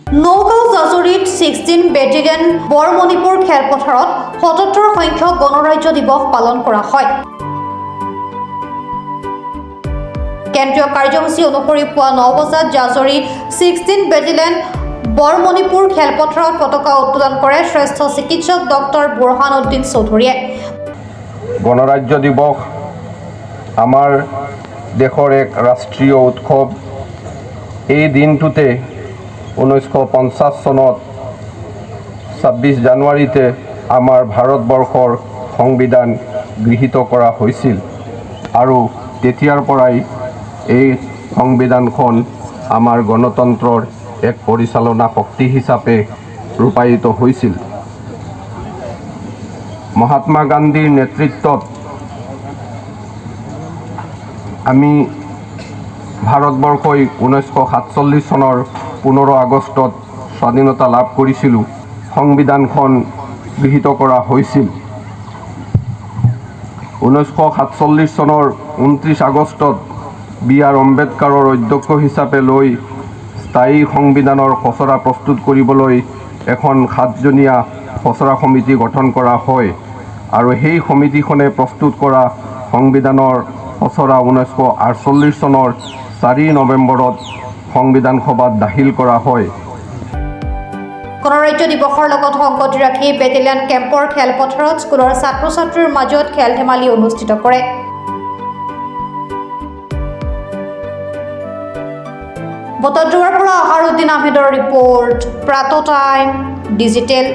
Nagaon জাজুৰীত 16 battalion বৰমণিপুৰ খেলপথাৰত 77 সংখ্যক গণৰাজ্য দিৱস পালন কৰা হয়। কেন্দ্ৰীয় কাৰ্যসূচী অনুসৰি পুৱা 9 বজাত জাজুৰী 16 বেটেলিয়ন বৰমণিপুৰ খেলপথাৰত পতাকা উত্তোলন কৰে শ্ৰেষ্ঠ চিকিৎসক ডক্টৰ বুৰহানুদ্দিন চৌধুৰীয়ে। গণৰাজ্য দিৱস আমাৰ দেশৰ এক ৰাষ্ট্ৰীয় উৎসৱ। এই দিনটোতে 1950 চনত 26 জানুৱাৰীতে আমাৰ ভাৰতবৰ্ষৰ সংবিধান গৃহীত কৰা হৈছিল আৰু তেতিয়াৰ পৰাই এই সংবিধানখন আমাৰ গণতন্ত্ৰৰ এক পৰিচালনা শক্তি হিচাপে ৰূপায়িত হৈছিল। মহাত্মা গান্ধীৰ নেতৃত্বত আমি ভাৰতবৰ্ষই 1947 চনৰ 15 আগষ্টত স্বাধীনতা লাভ কৰিছিলোঁ। সংবিধানখন গৃহীত কৰা হৈছিল। 1947 চনৰ 29 আগষ্টত B.R. আম্বেদকাৰৰ অধ্যক্ষ হিচাপে লৈ স্থায়ী সংবিধানৰ খচৰা প্ৰস্তুত কৰিবলৈ এখন 7জনীয়া খচৰা সমিতি গঠন কৰা হয় আৰু সেই সমিতিখনে প্ৰস্তুত কৰা সংবিধানৰ খচৰা 1948 চনৰ 4 নৱেম্বৰত সংবিধান সভাত দাখিল কৰা হয়। গণৰাজ্য দিৱসৰ লগত সংগতি ৰাখি বেটেলিয়ন কেম্পৰ খেলপথাৰত স্কুলৰ ছাত্ৰ-ছাত্ৰীৰ মাজত খেল-ধেমালি অনুষ্ঠিত কৰে। বটদ্ৰৱাৰ পৰা আহাৰুদ্দিন আহমেদৰ ৰিপৰ্ট, প্ৰাত টাইম ডিজিটেল।